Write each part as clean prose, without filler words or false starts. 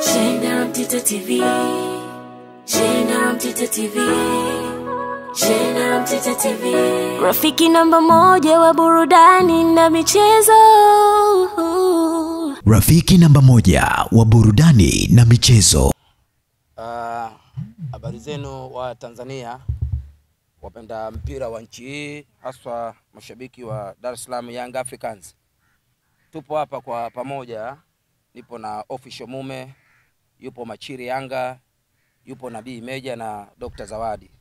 Shenda Mtito TV, Shenda Mtito TV, Shenda Mtito TV, rafiki namba moja wa burudani na michezo. Rafiki namba moja wa burudani na michezo. Habari zenu wa Tanzania, wapenda mpira wa nchi hii, haswa mashabiki wa Dar es Salaam Young Africans. Tupo hapa kwa pamoja, nipo na Official Mume, yupo Machiri Yanga, yupo Nabii Meja na Dr. Zawadi.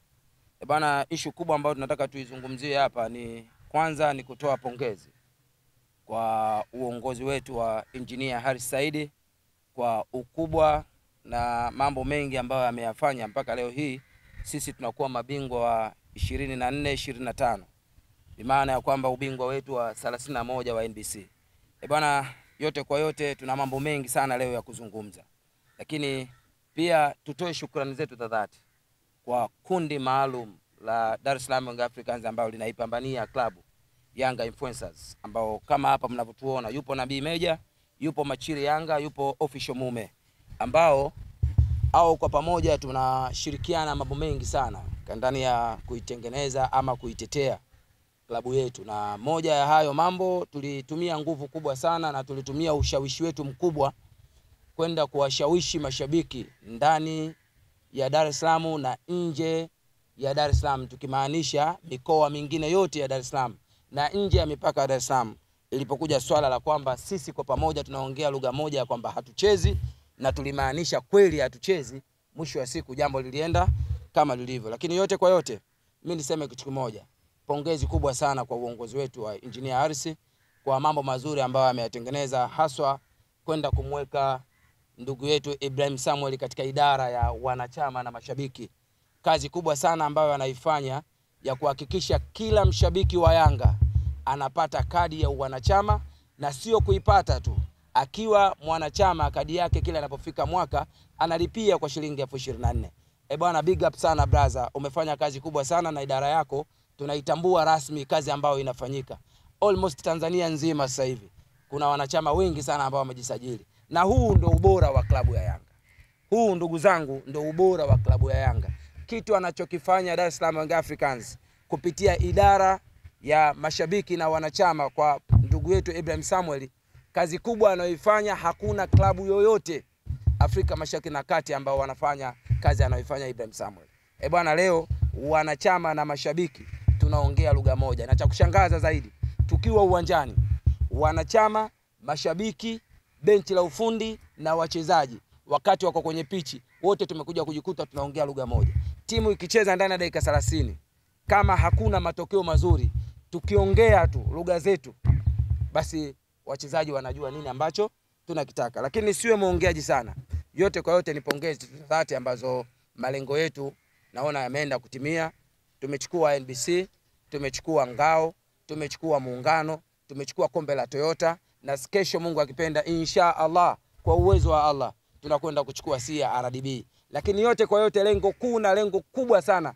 Bana, issue kubwa ambayo tunataka tuizungumzie hapa ni kwanza ni kutoa pongezi kwa uongozi wetu wa Engineer Harris Said kwa ukubwa na mambo mengi ambayo ameyafanya mpaka leo hii sisi tunakuwa mabingwa wa 24-25. Bimaana ya kwamba ubingwa wetu wa 31 wa NBC. Bwana, yote kwa yote tuna mambo mengi sana leo ya kuzungumza. Lakini pia tutoe shukrani zetu za dhati kwa kundi maalum la Dar es Salaam Young Africans ambao linaipambania klabu Yanga Influencers, ambao kama hapa mnavyotuona yupo Nabii Meja, yupo Machiri Yanga, yupo Official Mume, ambao au kwa pamoja tunashirikiana mambo mengi sana ndani ya kuitengeneza ama kuitetea klabu yetu. Na moja ya hayo mambo, tulitumia nguvu kubwa sana na tulitumia ushawishi wetu mkubwa kwenda kuwashawishi mashabiki ndani ya Dar es Salaam na nje ya Dar es Salaam, tukimaanisha mikoa mingine yote ya Dar es Salaam na nje ya mipaka ya Dar es Salaam. Ilipokuja swala la kwamba sisi kwa pamoja tunaongea lugha moja ya kwamba hatuchezi, na tulimaanisha kweli hatuchezi, mwisho wa siku jambo lilienda kama lilivyo. Lakini yote kwa yote, mimi niseme kitu kimoja. Pongezi kubwa sana kwa uongozi wetu wa Engineer Harris kwa mambo mazuri ambayo ameyatengeneza, haswa kwenda kumweka ndugu yetu Ibrahim Samuel katika idara ya wanachama na mashabiki. Kazi kubwa sana ambayo anaifanya ya kuhakikisha kila mshabiki wa Yanga anapata kadi ya wanachama, na sio kuipata tu, akiwa mwanachama kadi yake kila anapofika mwaka analipia kwa shilingi 24,000. Bwana, big up sana brother, umefanya kazi kubwa sana na idara yako tunaitambua rasmi kazi ambayo inafanyika. Almost Tanzania nzima sasa hivi kuna wanachama wengi sana ambao wamejisajili, na huu ndio ubora wa klabu ya Yanga. Huu ndugu zangu ndio ubora wa klabu ya Yanga. Kitu anachokifanya Dar es Salaam Young Africans kupitia idara ya mashabiki na wanachama kwa ndugu yetu Ibrahim Samuel, kazi kubwa anayoifanya hakuna klabu yoyote Afrika Mashariki na Kati ambao wanafanya kazi anayoifanya Ibrahim Samuel. Bwana, leo wanachama na mashabiki tunaongea lugha moja, na cha kushangaza zaidi, tukiwa uwanjani, wanachama, mashabiki, benchi la ufundi na wachezaji, wakati wako kwenye pichi, wote tumekuja kujikuta tunaongea lugha moja. Timu ikicheza ndani ya dakika 30, kama hakuna matokeo mazuri, tukiongea tu lugha zetu, basi wachezaji wanajua nini ambacho tunakitaka. Lakini siwe muongeaji sana. Yote kwa yote ni pongezi dhati ambazo malengo yetu naona yameenda kutimia. Tumechukua NBC, tumechukua ngao, tumechukua muungano, tumechukua kombe la Toyota, na kesho Mungu akipenda insha Allah kwa uwezo wa Allah tunakwenda kuchukua CRDB. Lakini yote kwa yote lengo kuu na lengo kubwa sana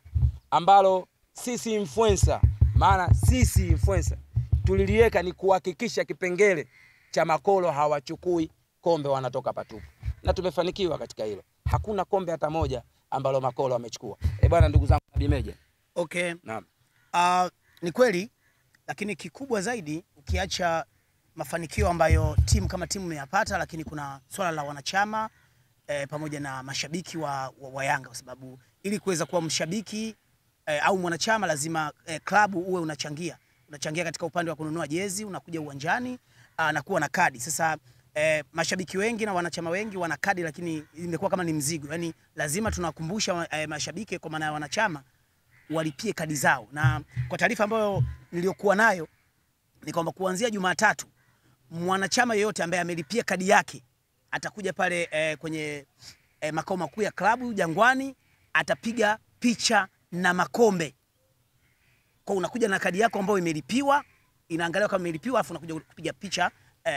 ambalo sisi influencer, maana sisi influencer tuliliweka ni kuhakikisha kipengele cha makolo hawachukui kombe, wanatoka patupu. Na tumefanikiwa katika hilo. Hakuna kombe hata moja ambalo makolo wamechukua. Bwana, ndugu zangu Nabii Meja. Okay. Naam. Ni kweli, lakini kikubwa zaidi ukiacha mafanikio ambayo timu kama timu imeyapata, lakini kuna swala la wanachama pamoja na mashabiki wa Yanga, kwa sababu ili kuweza kuwa mshabiki au mwanachama lazima klabu uwe unachangia katika upande wa kununua jezi, unakuja uwanjani na kuwa na kadi. Sasa mashabiki wengi na wanachama wengi wana kadi, lakini imekuwa kama ni mzigo. Yaani lazima tunakumbusha mashabiki kwa maana ya wanachama walipie kadi zao. Na kwa taarifa ambayo niliyokuwa nayo ni kwamba kuanzia Jumatatu mwanachama yeyote ambaye amelipia kadi yake atakuja pale kwenye makao makuu ya klabu Jangwani, atapiga picha na makombe. Kwa unakuja na kadi yako ambayo imelipiwa, inaangaliwa kama imelipiwa, afu unakuja kupiga picha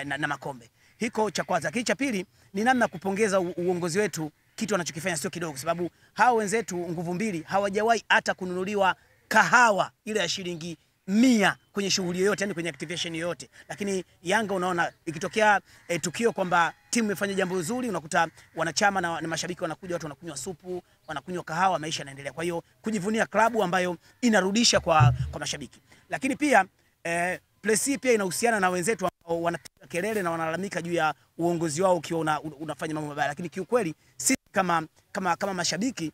na makombe. Hiko cha kwanza. Kitu cha pili ni namna kupongeza uongozi wetu, kitu anachokifanya sio kidogo, sababu hao wenzetu nguvu mbili hawajawahi hata kununuliwa kahawa ile ya shilingi 100 kwenye shughuli yoyote, yani kwenye activation yoyote. Lakini Yanga unaona ikitokea tukio kwamba timu imefanya jambo zuri, unakuta wanachama na mashabiki wanakuja, watu wanakunywa supu, wanakunywa kahawa, maisha yanaendelea. Kwa hiyo kujivunia klabu ambayo inarudisha kwa mashabiki. Lakini pia Plessis pia inahusiana na wenzetu ambao wanapiga kelele na wanalalamika juu ya uongozi wao ukiwa unafanya mambo mabaya. Lakini kiukweli sisi kama mashabiki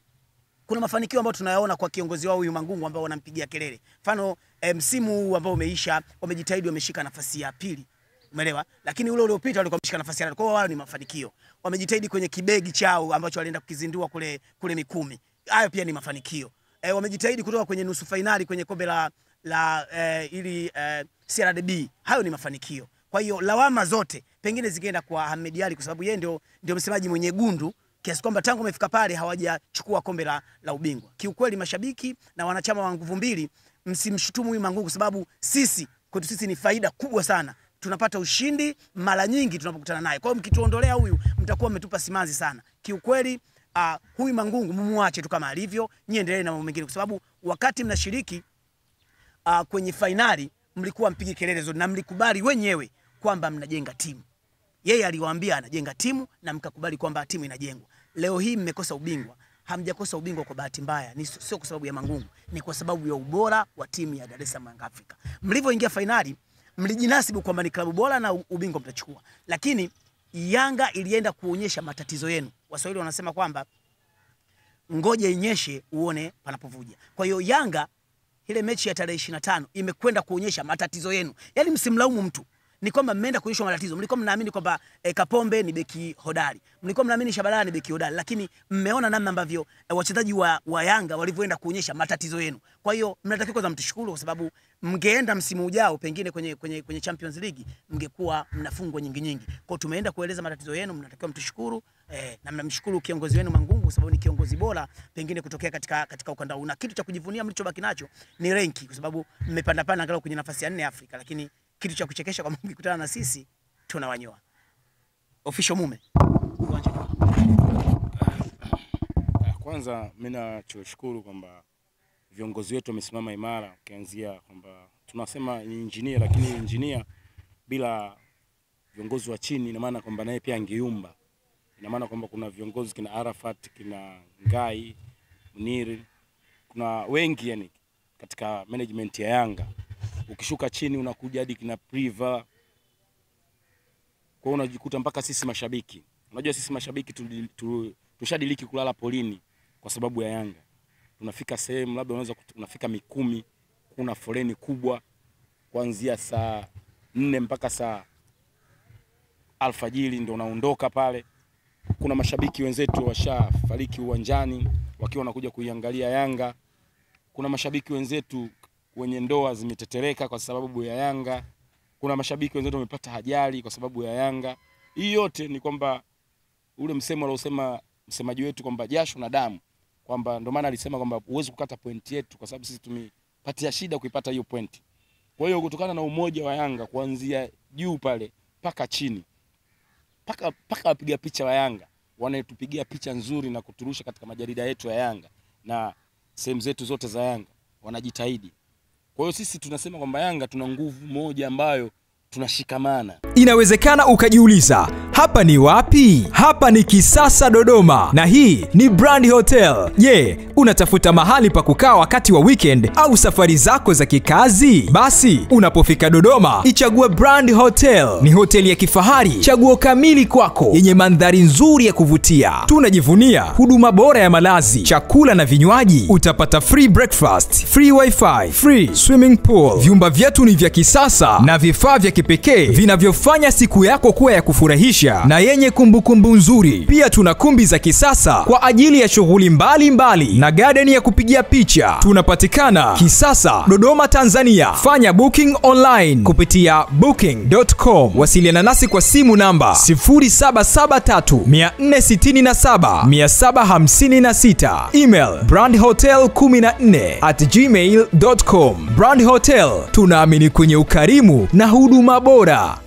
kuna mafanikio ambayo tunayaona kwa kiongozi wao huyu Mangungu ambao wanampigia kelele. Mfano msimu huu ambao umeisha, wamejitahidi, wameshika nafasi ya 2. Umeelewa? Lakini ule uliopita walikuwa wameshika nafasi ya 4. Kwa hiyo wao ni mafanikio. Wamejitahidi kwenye kibegi chao ambacho walienda kukizindua kule Mikumi. Hayo pia ni mafanikio. Wamejitahidi kutoka kwenye nusu finali kwenye kombe la CRDB. Hayo ni mafanikio. Kwa hiyo lawama zote pengine zingeenda kwa Ahmed Ally kwa sababu yeye ndio msemaji mwenye gundu kiasi kwamba tangu wamefika pale hawajachukua kombe la ubingwa. Kiukweli mashabiki na wanachama wa Nguvu Mbili, msimshutumu huyu Mangungu sababu kwetu sisi ni faida kubwa sana. Tunapata ushindi mara nyingi tunapokutana naye. Kwa hiyo mkituondolea huyu mtakuwa mmetupa simanzi sana. Kiukweli huyu Mangungu mumuache tu kama alivyo, nyie endelee na mambo mengine kwa sababu wakati mnashiriki kwenye finali mlikuwa mpige kelele zote na mlikubali wenyewe kwamba mnajenga timu. Yeye aliwaambia anajenga timu na mkakubali kwamba timu inajengwa. Leo hii mmekosa ubingwa. Hamjakosa ubingwa kwa bahati mbaya. Sio kwa sababu ya Mangungu, ni kwa sababu ya ubora wa timu ya Dar es Salaam Young Africa. Mlivyoingia finali mlijinasibu kwamba ni klabu bora na ubingwa mtachukua. Lakini Yanga ilienda kuonyesha matatizo yenu. Waswahili wanasema kwamba ngoja inyeshe uone panapovuja. Kwa hiyo Yanga ile mechi ya tarehe 25 imekwenda kuonyesha matatizo yenu. Yaani msimlaumu mtu. Ni kwamba mmeenda kuonyesha matatizo. Mlikuwa mnaamini kwamba Kapombe ni beki hodari. Mlikuwa mnaamini Shabalala ni beki hodari, lakini mmeona namna ambavyo wachezaji wa Yanga walivyoenda kuonyesha matatizo yenu. Kwa hiyo mnatakiwa kwanza mtushukuru kwa sababu mngeenda msimu ujao pengine kwenye Champions League mngekuwa mnafungwa nyingi. Kwa hiyo tumeenda kueleza matatizo yenu, mnatakiwa mtushukuru na mnamshukuru kiongozi wenu Mangungu kwa sababu ni kiongozi bora pengine kutokea katika ukanda huu. Na kitu cha kujivunia mlichobaki nacho ni renki kwa sababu mmepanda angalau kwenye nafasi ya 4 Afrika, lakini kitu cha kuchekesha kwa mkikutana na sisi tunawanyoa. Official Mume. Kwanza mimi nachoshukuru kwamba viongozi wetu wamesimama imara, ukianzia kwamba tunasema ni engineer, lakini engineer bila viongozi wa chini ina maana kwamba naye pia angeyumba. Ina maana kwamba kuna viongozi kina Arafat, kina Ngai, Muniri, kuna wengi yani katika management ya Yanga. Ukishuka chini unakuja hadi kina Priva. Kwa unajikuta mpaka sisi mashabiki. Unajua sisi mashabiki tushadiliki kulala polini kwa sababu ya Yanga. Tunafika sehemu labda unafika Mikumi, kuna foleni kubwa kuanzia saa 4 mpaka saa alfajiri ndio unaondoka pale. Kuna mashabiki wenzetu washafariki uwanjani wakiwa wanakuja kuiangalia Yanga. Kuna mashabiki wenzetu wenye ndoa zimetetereka kwa sababu ya Yanga. Kuna mashabiki wenzetu wamepata ajali kwa sababu ya Yanga. Hii yote ni kwamba ule msemo aliosema msemaji wetu kwamba jasho na damu, kwamba ndio maana alisema kwamba uwezi kukata point yetu kwa sababu sisi tumepatia shida kuipata hiyo point. Kwa hiyo kutokana na umoja wa Yanga kuanzia juu pale paka chini, paka wapiga picha wa Yanga wanatupigia picha nzuri na kuturusha katika majarida yetu ya Yanga na sehemu zetu zote za Yanga wanajitahidi. Kwa hiyo sisi tunasema kwamba Yanga tuna nguvu moja ambayo tunashikamana. Inawezekana ukajiuliza, hapa ni wapi? Hapa ni Kisasa Dodoma na hii ni Brand Hotel. Unatafuta mahali pa kukaa wakati wa weekend au safari zako za kikazi? Basi unapofika Dodoma, ichague Brand Hotel. Ni hoteli ya kifahari, chaguo kamili kwako, yenye mandhari nzuri ya kuvutia. Tunajivunia huduma bora ya malazi, chakula na vinywaji. Utapata free breakfast, free wifi, free swimming pool. Vyumba vyetu ni vya kisasa na vifaa vya kipekee vinavyofanya siku yako kuwa ya kufurahisha na yenye kumbukumbu nzuri. Pia tuna kumbi za kisasa kwa ajili ya shughuli mbalimbali na garden ya kupigia picha. Tunapatikana Kisasa, Dodoma, Tanzania. Fanya booking online kupitia booking.com. Wasiliana nasi kwa simu namba 0773467756. Email brandhotel14@gmail.com. Brand Hotel, tunaamini kwenye ukarimu na huduma bora.